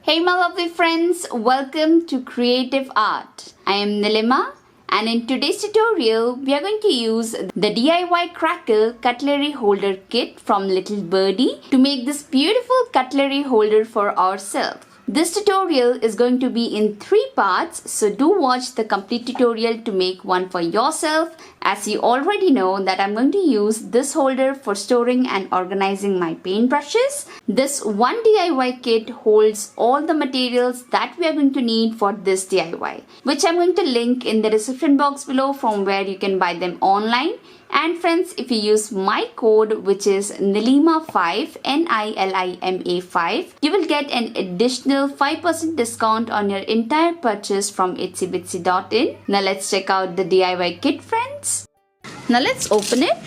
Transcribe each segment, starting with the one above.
Hey my lovely friends, welcome to Creative Art. I am Nilima and in today's tutorial we are going to use the DIY crackle cutlery holder kit from Little Birdie to make this beautiful cutlery holder for ourselves. This tutorial is going to be in 3 parts, so do watch the complete tutorial to make one for yourself. As you already know that I'm going to use this holder for storing and organizing my paintbrushes. This one DIY kit holds all the materials that we are going to need for this DIY, which I'm going to link in the description box below from where you can buy them online. And friends, if you use my code, which is Nilima5, Nilima5, you will get an additional 5% discount on your entire purchase from ItsyBitsy.in. Now let's check out the DIY kit, friends. Now let's open it.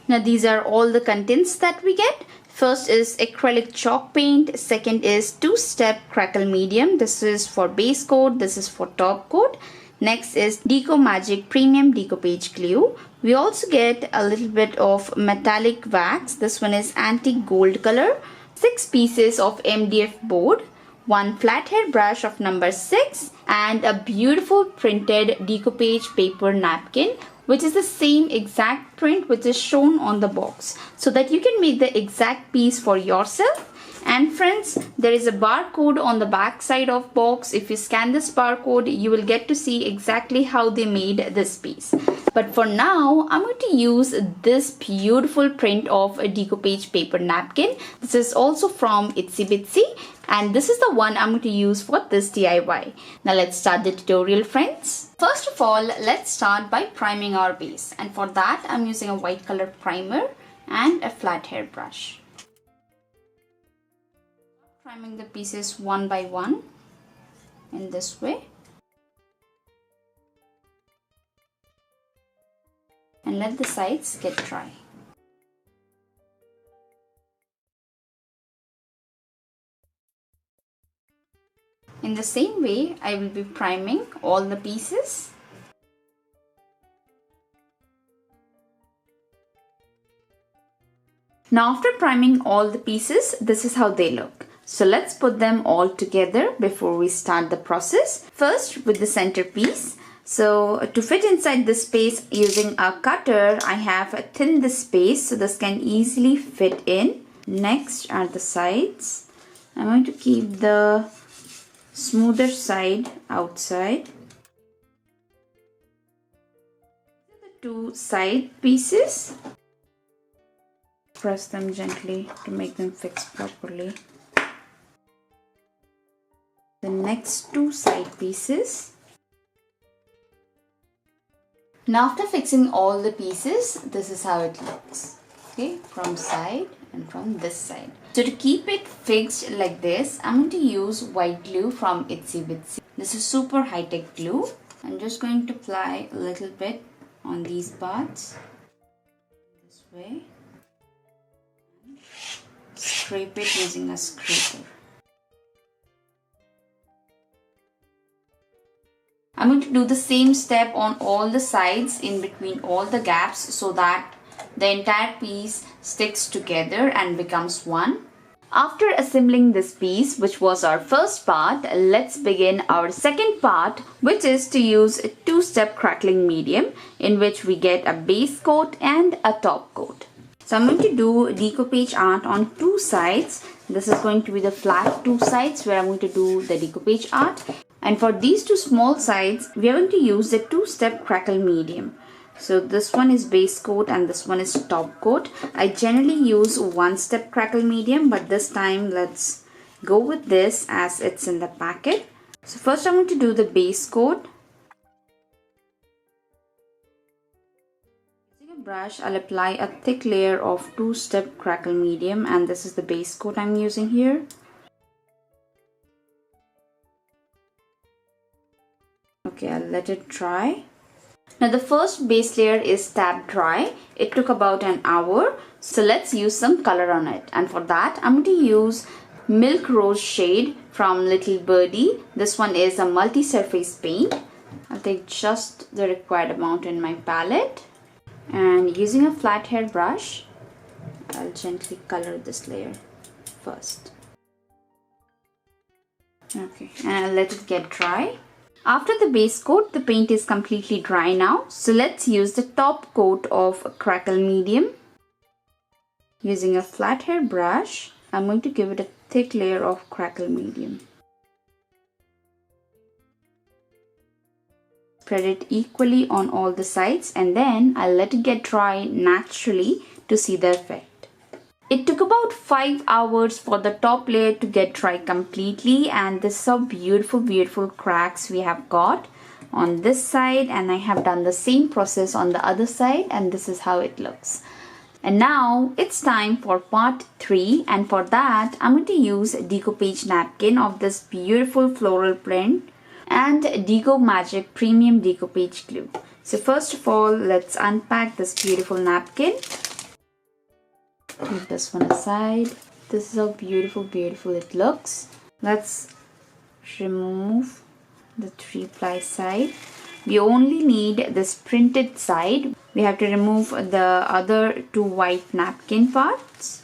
Now these are all the contents that we get. First is acrylic chalk paint. Second is 2-step crackle medium. This is for base coat. This is for top coat. Next is Deco Magic Premium Decoupage Glue. We also get a little bit of metallic wax. This one is antique gold color. 6 pieces of MDF board. 1 flathead brush of number 6. And a beautiful printed decoupage paper napkin, which is the same exact print which is shown on the box, so that you can make the exact piece for yourself. And friends, there is a barcode on the back side of box. If you scan this barcode, you will get to see exactly how they made this piece. But for now, I'm going to use this beautiful print of a decoupage paper napkin. This is also from ItsyBitsy, and this is the one I'm going to use for this DIY. Now let's start the tutorial, friends. First of all, let's start by priming our base. And for that, I'm using a white color primer and a flat hair brush. Priming the pieces one by one in this way. And let the sides get dry. In the same way, I will be priming all the pieces. Now after priming all the pieces, this is how they look. So let's put them all together before we start the process. First with the centerpiece. So to fit inside this space using a cutter, I have thinned the space so this can easily fit in. Next are the sides. I'm going to keep the smoother side outside. The 2 side pieces. Press them gently to make them fix properly. The next 2 side pieces. Now after fixing all the pieces, this is how it looks. Okay, from side and from this side. So to keep it fixed like this, I'm going to use white glue from ItsyBitsy. This is super high-tech glue. I'm just going to apply a little bit on these parts. This way. Scrape it using a scraper. I'm going to do the same step on all the sides in between all the gaps so that the entire piece sticks together and becomes one. After assembling this piece, which was our first part, let's begin our second part, which is to use a 2-step crackling medium in which we get a base coat and a top coat. So I'm going to do decoupage art on 2 sides. This is going to be the flat 2 sides where I'm going to do the decoupage art. And for these 2 small sides, we are going to use the 2-step crackle medium. So this one is base coat and this one is top coat. I generally use 1-step crackle medium, but this time let's go with this as it's in the packet. So first I'm going to do the base coat. Using a brush, I'll apply a thick layer of 2-step crackle medium, and this is the base coat I'm using here. Okay, I'll let it dry. Now the first base layer is tab dry. It took about an hour. So let's use some color on it. And for that, I'm going to use Milk Rose shade from Little Birdie. This one is a multi-surface paint. I'll take just the required amount in my palette. And using a flat hair brush, I'll gently color this layer first. Okay, and I'll let it get dry. After the base coat, the paint is completely dry now. So let's use the top coat of crackle medium. Using a flat hair brush, I'm going to give it a thick layer of crackle medium. Spread it equally on all the sides and then I'll let it get dry naturally to see the effect. It took about 5 hours for the top layer to get dry completely, and this is how beautiful cracks we have got on this side, and I have done the same process on the other side, and this is how it looks. And now it's time for part 3, and for that I'm going to use a decoupage napkin of this beautiful floral print and Deco Magic Premium Decoupage Glue. So first of all, let's unpack this beautiful napkin. Keep this one aside. This is how beautiful it looks. Let's remove the 3-ply side. We only need this printed side. We have to remove the other 2 white napkin parts.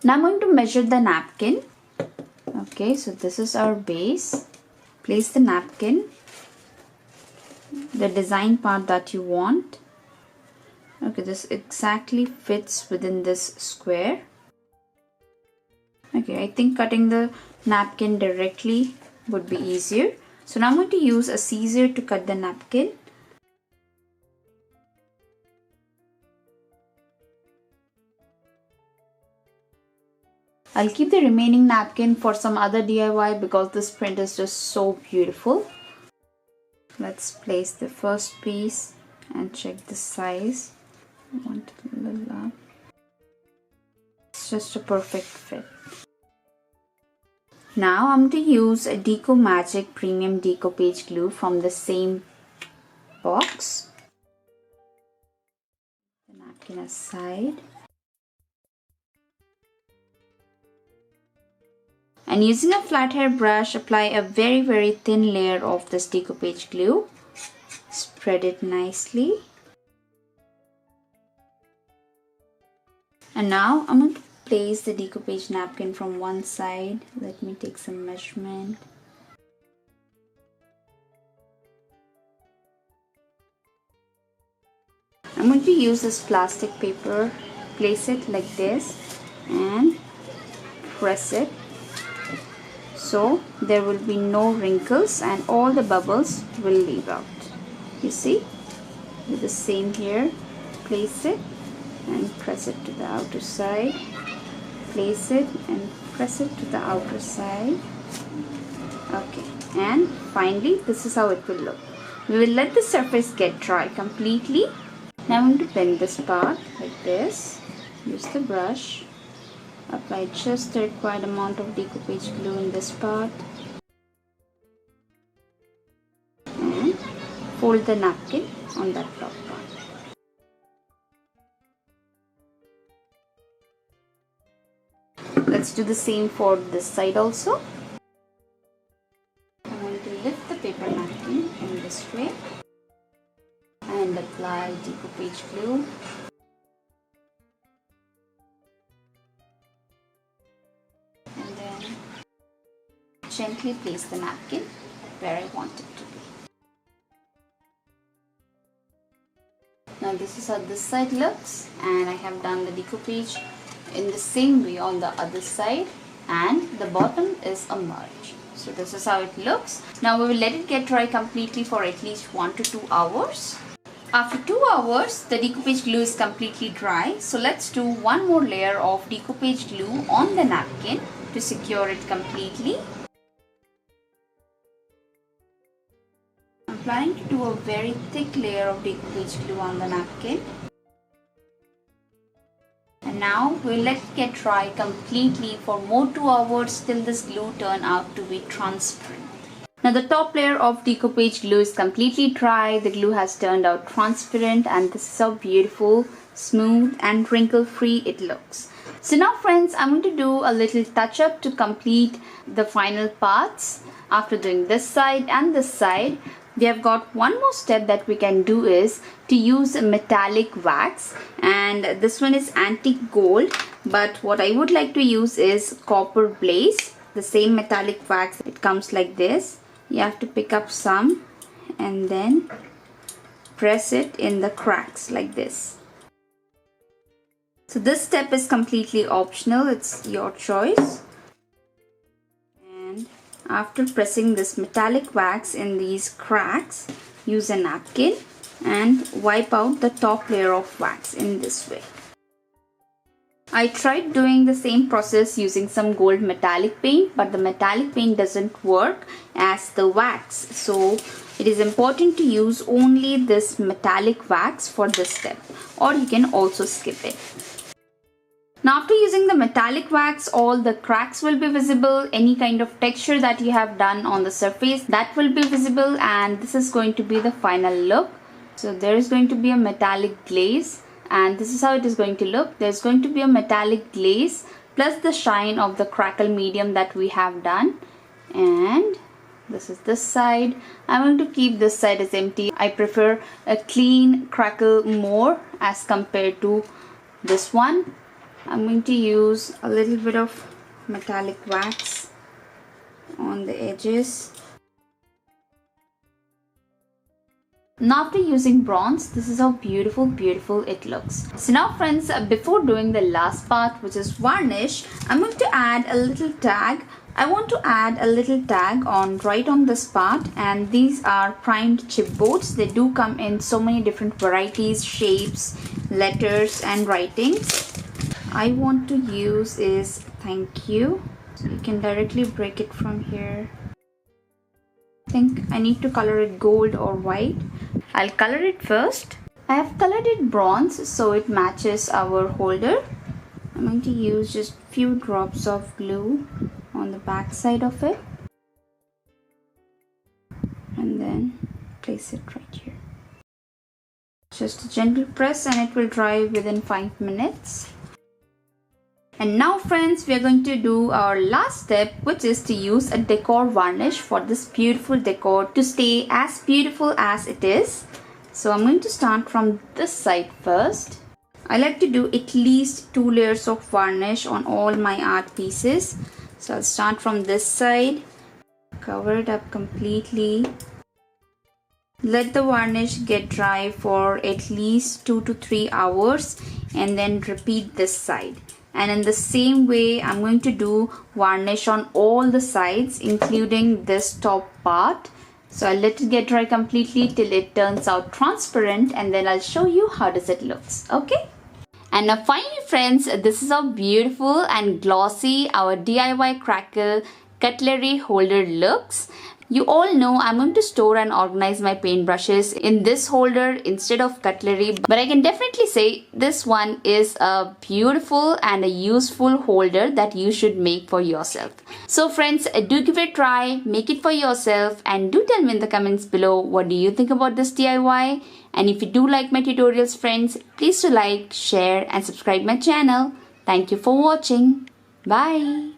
Now I'm going to measure the napkin. Okay, so this is our base. Place the napkin, the design part that you want. Okay, this exactly fits within this square. Okay, I think cutting the napkin directly would be easier. So now I'm going to use a scissor to cut the napkin. I'll keep the remaining napkin for some other DIY because this print is just so beautiful. Let's place the first piece and check the size. I want it a little up. It's just a perfect fit. Now I'm going to use a Deco Magic Premium Decoupage Glue from the same box. The napkin aside. And using a flat hair brush, apply a very thin layer of this decoupage glue. Spread it nicely. And now I'm going to place the decoupage napkin from one side. Let me take some measurement. I'm going to use this plastic paper. Place it like this and press it. So there will be no wrinkles and all the bubbles will leave out. You see? Do the same here. Place it and press it to the outer side. Place it and press it to the outer side. Okay, and finally this is how it will look. We will let the surface get dry completely. Now I'm going to bend this part like this. Use the brush. Apply just the required amount of decoupage glue in this part. And fold the napkin on that top part. Let's do the same for this side also. I'm going to lift the paper napkin in this way and apply decoupage glue. And then gently place the napkin where I want it to be. Now this is how this side looks, and I have done the decoupage in the same way on the other side, and the bottom is a merge. So this is how it looks. Now we will let it get dry completely for at least 1 to 2 hours. After 2 hours, the decoupage glue is completely dry. So let's do one more layer of decoupage glue on the napkin to secure it completely. I'm planning to do a very thick layer of decoupage glue on the napkin. And now we'll let it get dry completely for more 2 hours till this glue turn out to be transparent. Now the top layer of decoupage glue is completely dry. The glue has turned out transparent, and this is how beautiful, smooth and wrinkle free it looks. So now friends, I'm going to do a little touch up to complete the final parts. After doing this side and this side, We have got one more step that we can do is to use a metallic wax, and this one is antique gold, but what I would like to use is copper blaze. The same metallic wax, it comes like this. You have to pick up some and then press it in the cracks like this. So this step is completely optional, it's your choice. And after pressing this metallic wax in these cracks, use a napkin and wipe out the top layer of wax in this way. I tried doing the same process using some gold metallic paint, but the metallic paint doesn't work as the wax. So it is important to use only this metallic wax for this step, or you can also skip it. Now after using the metallic wax, all the cracks will be visible. Any kind of texture that you have done on the surface, that will be visible, and this is going to be the final look. So there is going to be a metallic glaze, and this is how it is going to look. There's going to be a metallic glaze plus the shine of the crackle medium that we have done. And this is this side. I'm going to keep this side as empty. I prefer a clean crackle more as compared to this one. I'm going to use a little bit of metallic wax on the edges. Now after using bronze, this is how beautiful it looks. So now friends, before doing the last part, which is varnish, I'm going to add a little tag. I want to add a little tag right on this part, and these are primed chipboards. They do come in so many different varieties, shapes, letters and writings. I want to use is thank you. So you can directly break it from here. I think I need to color it gold or white. I'll color it first. I have colored it bronze so it matches our holder. I'm going to use just few drops of glue on the back side of it and then place it right here. Just a gentle press and it will dry within 5 minutes. And now friends, we are going to do our last step, which is to use a decor varnish for this beautiful decor to stay as beautiful as it is. So I'm going to start from this side first. I like to do at least 2 layers of varnish on all my art pieces. So I'll start from this side, cover it up completely. Let the varnish get dry for at least 2 to 3 hours and then repeat this side. And in the same way, I'm going to do varnish on all the sides, including this top part. So I'll let it get dry completely till it turns out transparent, and then I'll show you how does it looks. Okay? And now finally friends, this is how beautiful and glossy our DIY crackle cutlery holder looks. You all know I'm going to store and organize my paintbrushes in this holder instead of cutlery, but I can definitely say this one is a beautiful and a useful holder that you should make for yourself. So friends, do give it a try, make it for yourself, and do tell me in the comments below what do you think about this DIY. And if you do like my tutorials friends, please do like, share and subscribe my channel. Thank you for watching. Bye.